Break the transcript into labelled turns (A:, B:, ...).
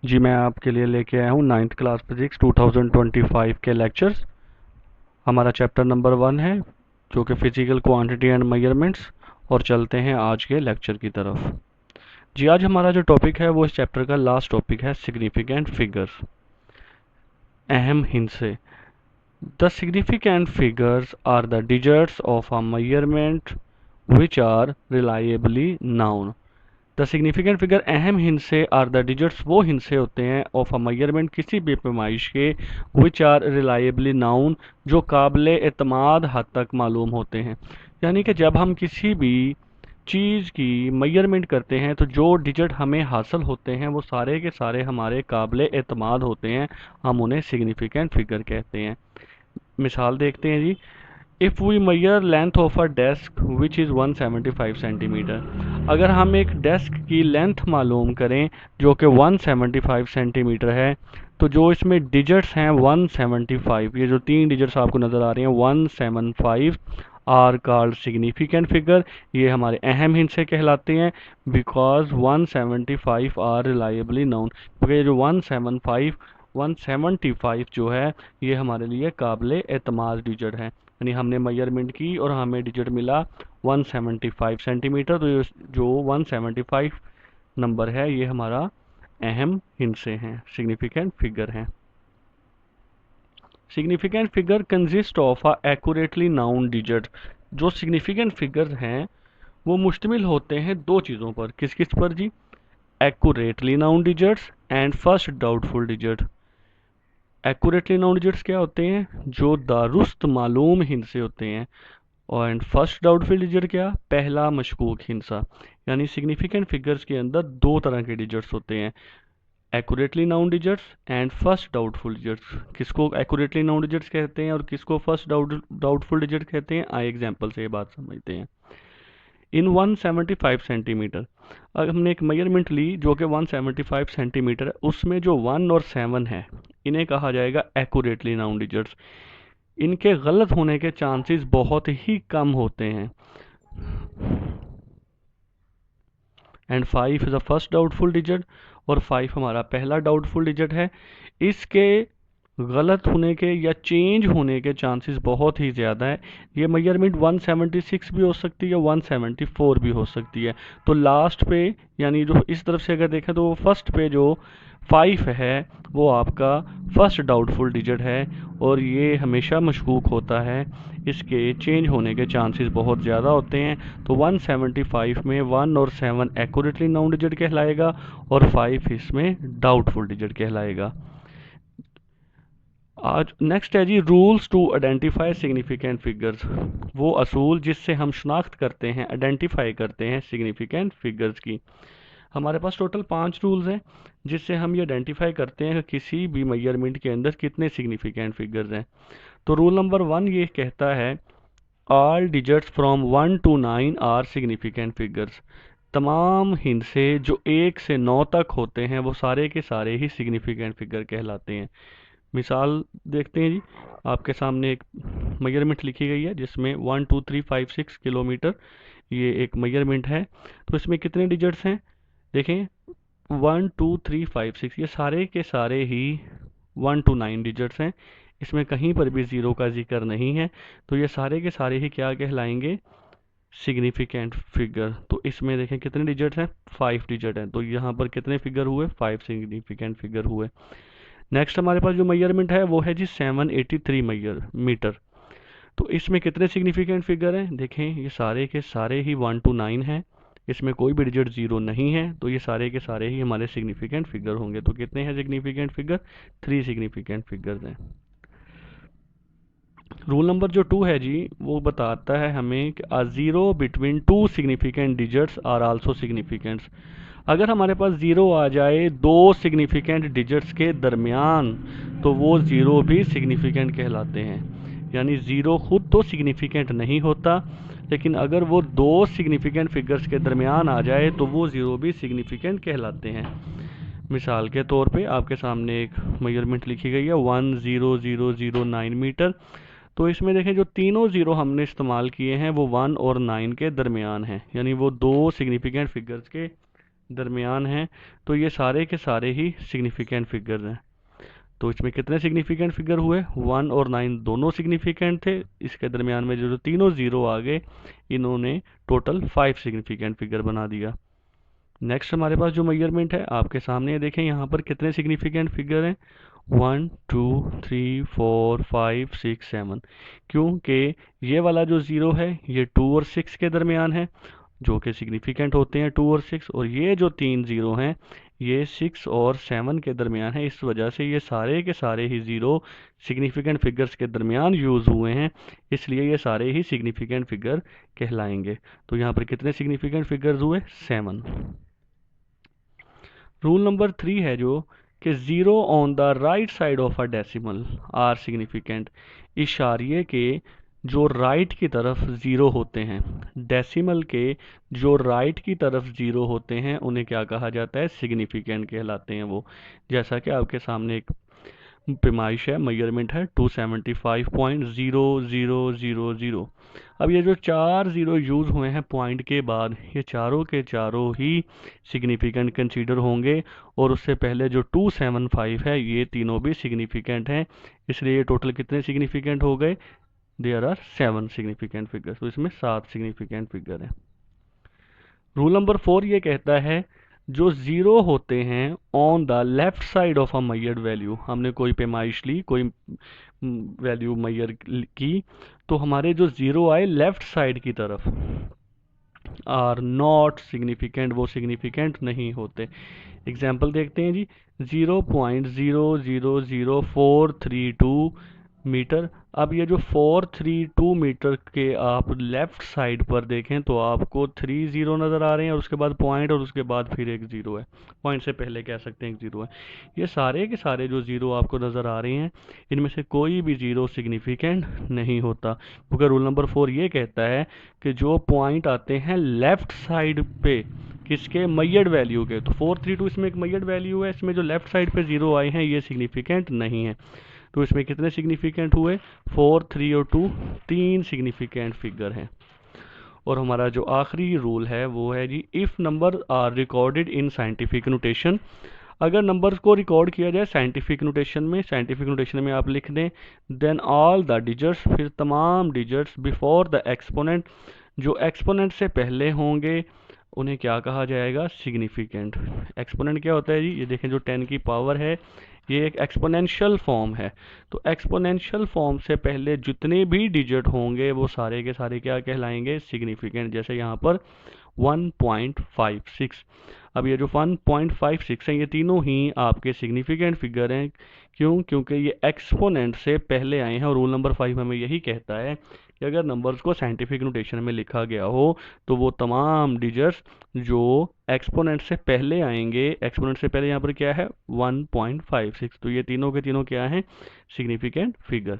A: जी मैं आपके लिए लेके आया हूँ नाइन्थ क्लास फिजिक्स 2025 के लेक्चर्स। हमारा चैप्टर नंबर 1 है जो कि फिजिकल क्वांटिटी एंड मेजरमेंट्स। और चलते हैं आज के लेक्चर की तरफ। जी आज हमारा जो टॉपिक है वो इस चैप्टर का लास्ट टॉपिक है सिग्निफिकेंट फिगर्स, अहम हिंसे। The significant figures are the digits of a measurement which are reliably known। The significant figure अहम हिंसे आर द डिजिट्स वो हिंसे होते हैं ऑफ अ मेजरमेंट किसी भी पैमाइश के विच आर रिलायबली नाउन जो काबिल एतमाद हद तक मालूम होते हैं। यानी कि जब हम किसी भी चीज़ की मेजरमेंट करते हैं तो जो डिजिट हमें हासिल होते हैं वो सारे के सारे हमारे काबिल एतमाद होते हैं, हम उन्हें सिग्निफिकेंट फिगर कहते हैं। मिसाल देखते हैं जी। If we measure length of a desk which is 175 centimetre, अगर हम एक डेस्क की लेंथ मालूम करें जो कि 175 सेंटीमीटर है, तो जो इसमें डिजिट्स हैं 175, ये जो तीन डिजिट्स आपको नज़र आ रही हैं 175 आर कॉल्ड सिग्निफिकेंट फिगर, ये हमारे अहम हिस्से कहलाते हैं। बिकॉज 175 आर रिलायबली नाउन, क्योंकि ये जो 175 जो है ये हमारे लिए काबिल एतमाद डिजिट है। यानी हमने मेजरमेंट की और हमें डिजिट मिला 175 सेंटीमीटर, तो जो 175 नंबर है ये हमारा अहम हिस्से हैं, सिग्निफिकेंट फिगर हैं। Significant figure consist of a accurately noun digit. जो सिग्निफिकेंट फिगर हैं वो मुश्तमिल होते हैं दो चीज़ों पर। किस किस पर जी? Accurately known digits and first doubtful digit. Accurately known digits क्या होते हैं? जो दारुस्त मालूम हिंसे होते हैं। और एंड फर्स्ट डाउटफुल डिजिट क्या? पहला मशकूक हिंसा। यानी सिग्निफिकेंट फिगर्स के अंदर दो तरह के डिजिट्स होते हैं, accurately known digits and first doubtful digits. किसको एक्यूरेटली नाउन डिजिट्स कहते हैं और किसको फर्स्ट डाउटफुल डिजिट कहते हैं, आए एग्जांपल से ये बात समझते हैं। इन 175 सेंटीमीटर, अगर हमने एक मेजरमेंट ली जो कि 175 सेंटीमीटर है, उसमें जो 1 और 7 है इन्हें कहा जाएगा एक्यूरेटली नाउन डिजिट्स। इनके गलत होने के चांसेस बहुत ही कम होते हैं। And 5 is the first doubtful digit, और 5 हमारा पहला डाउटफुल डिजिट है। इसके गलत होने के या चेंज होने के चांसेस बहुत ही ज़्यादा है। ये मेजरमेंट 176 भी हो सकती है, 174 भी हो सकती है। तो लास्ट पे यानी जो इस तरफ से अगर देखें तो वो फर्स्ट पे जो 5 है वो आपका फर्स्ट डाउटफुल डिजिट है, और ये हमेशा मशकूक होता है, इसके चेंज होने के चांसेस बहुत ज़्यादा होते हैं। तो 175 में 1 और 7 एक्यूरेटली नाउन डिजिट कहलाएगा और 5 इसमें डाउटफुल डिजिट कहलाएगा। आज नेक्स्ट है जी rules to identify significant figures. वो असूल जिससे हम शनाख्त करते हैं, आइडेंटिफाई करते हैं सिग्निफिकेंट फिगर्स की। हमारे पास टोटल 5 रूल्स हैं जिससे हम ये आइडेंटिफाई करते हैं कि किसी भी मेजरमेंट के अंदर कितने सिग्निफिकेंट फिगर्स हैं। तो रूल नंबर 1 ये कहता है all digits from 1 to 9 are significant figures. तमाम हिंसे जो 1 से 9 तक होते हैं वो सारे के सारे ही सिग्निफिकेंट फिगर कहलाते हैं। मिसाल देखते हैं जी। आपके सामने एक मेजरमेंट लिखी गई है जिसमें 1 2 3 5 6 किलोमीटर, ये एक मेजरमेंट है। तो इसमें कितने डिजिट्स हैं? देखें, 1 2 3 5 6, ये सारे के सारे ही 1 to 9 डिजिट्स हैं। इसमें कहीं पर भी ज़ीरो का जिक्र नहीं है, तो ये सारे के सारे ही क्या कहलाएंगे? Significant figure. तो इसमें देखें कितने डिजिट्स हैं? 5 डिजिट हैं, तो यहाँ पर कितने फिगर हुए? 5 सिग्निफिकेंट फिगर हुए। नेक्स्ट हमारे पास जो मेजरमेंट है वो है जी 783 मीटर। तो इसमें कितने सिग्निफिकेंट फिगर हैं? देखें ये सारे के सारे ही 1 to 9 हैं, इसमें कोई भी डिजिट ज़ीरो नहीं है, तो ये सारे के सारे ही हमारे सिग्निफिकेंट फिगर होंगे। तो कितने हैं सिग्निफिकेंट फिगर? 3 सिग्निफिकेंट फिगर्स हैं। रूल नंबर जो 2 है जी वो बताता है हमें कि a zero between two significant digits are also significants. अगर हमारे पास ज़ीरो आ जाए दो सिग्निफिकेंट डिजिट्स के दरमियान, तो वो ज़ीरो भी सिग्निफिकेंट कहलाते हैं। यानी ज़ीरो खुद तो सिग्निफिकेंट नहीं होता, लेकिन अगर वो दो सिग्निफिकेंट फिगर्स के दरमियान आ जाए तो वो ज़ीरो भी सिग्निफिकेंट कहलाते हैं। मिसाल के तौर पे आपके सामने एक मेजरमेंट लिखी गई है 10009 मीटर। तो इसमें देखें जो तीनों ज़ीरो हमने इस्तेमाल किए हैं वो 1 और 9 के दरमियान हैं, यानी वो दो सिग्निफिकेंट फिगर्स के दरमियान हैं, तो ये सारे के सारे ही सिग्निफिकेंट फिगर्स हैं। तो इसमें कितने सिग्निफिकेंट फिगर हुए, 1 और 9 दोनों सिग्निफिकेंट थे। इसके दरमियान में जो तीनों ज़ीरो आ गए, इन्होंने टोटल 5 सिग्निफिकेंट फिगर बना दिया। नेक्स्ट हमारे पास जो मेजरमेंट है आपके सामने देखें, यहाँ पर कितने सिग्निफिकेंट फिगर हैं, 1 2 3 4 5 6 7। क्योंकि ये वाला जो ज़ीरो है ये 2 और 6 के दरमियान है, जो कि सिग्निफिकेंट होते हैं 2 और 6, और ये जो तीन ज़ीरो हैं ये 6 और 7 के दरमियान है। इस वजह से ये सारे के सारे ही ज़ीरो सिग्निफिकेंट फिगर्स के दरमियान यूज़ हुए हैं, इसलिए ये सारे ही सिग्निफिकेंट फिगर कहलाएंगे। तो यहाँ पर कितने सिग्निफिकेंट फिगर्स हुए, 7। रूल नंबर 3 है जो कि zero on the right side of a decimal are significant. इशारिये के जो राइट की तरफ ज़ीरो होते हैं, डेसिमल के जो राइट की तरफ ज़ीरो होते हैं, उन्हें क्या कहा जाता है, सिग्निफिकेंट कहलाते हैं वो। जैसा कि आपके सामने एक पैमाइश है, मेजरमेंट है 275.0000। अब ये जो चार ज़ीरो यूज़ हुए हैं पॉइंट के बाद, ये चारों के चारों ही सिग्निफिकेंट कंसीडर होंगे, और उससे पहले जो 275 है ये तीनों भी सिग्निफिकेंट हैं। इसलिए ये टोटल कितने सिग्निफिकेंट हो गए, देयर आर 7 सिग्निफिकेंट फिगर। तो इसमें 7 सिग्निफिकेंट फिगर है। रूल नंबर 4 ये कहता है जो ज़ीरो होते हैं on the left side of a measured value, हमने कोई पैमाइश ली, कोई वैल्यू मैयर की, तो हमारे जो ज़ीरो आए लेफ्ट साइड की तरफ, आर नॉट सिग्निफिकेंट, वो सिग्निफिकेंट नहीं होते। एग्जाम्पल देखते हैं जी, 0.000432 मीटर। अब ये जो 432 मीटर के आप लेफ्ट साइड पर देखें तो आपको 3 ज़ीरो नज़र आ रहे हैं, और उसके बाद पॉइंट, और उसके बाद फिर एक ज़ीरो है, पॉइंट से पहले कह सकते हैं एक ज़ीरो है। ये सारे के सारे जो ज़ीरो आपको नज़र आ रहे हैं, इनमें से कोई भी ज़ीरो सिग्निफिकेंट नहीं होता, क्योंकि रूल नंबर 4 ये कहता है कि जो पॉइंट आते हैं लेफ्ट साइड पे किसके, मैयर्ड वैल्यू के, तो 432 इसमें एक मैयर्ड वैल्यू है, इसमें जो लेफ्ट साइड पे ज़ीरो आए हैं ये सिग्निफिकेंट नहीं है। तो इसमें कितने सिग्निफिकेंट हुए, 4, 3 और 2, 3 सिग्निफिकेंट फिगर हैं। और हमारा जो आखिरी रूल है वो है जी, if number are recorded in scientific notation. अगर नंबर्स को रिकॉर्ड किया जाए साइंटिफिक नोटेशन में, साइंटिफिक नोटेशन में आप लिख दें देन ऑल द डिजिट्स, फिर तमाम डिजिट्स बिफोर द एक्सपोनेंट, जो एक्सपोनेंट से पहले होंगे उन्हें क्या कहा जाएगा, सिग्निफिकेंट। एक्सपोनेंट क्या होता है जी, ये देखें जो 10 की पावर है ये एक एक्सपोनेंशियल फॉर्म है, तो एक्सपोनेंशियल फॉर्म से पहले जितने भी डिजिट होंगे वो सारे के सारे क्या कहलाएंगे, सिग्निफिकेंट। जैसे यहाँ पर 1.56। अब ये जो 1.56 है ये तीनों ही आपके सिग्निफिकेंट फिगर हैं। क्यों, क्योंकि ये एक्सपोनेंट से पहले आए हैं, और रूल नंबर 5 हमें यही कहता है कि अगर नंबर्स को साइंटिफिक नोटेशन में लिखा गया हो तो वो तमाम डिजिट्स जो एक्सपोनेंट से पहले आएंगे, एक्सपोनेंट से पहले यहाँ पर क्या है 1.56, तो ये तीनों के तीनों क्या हैं, सिग्निफिकेंट फिगर।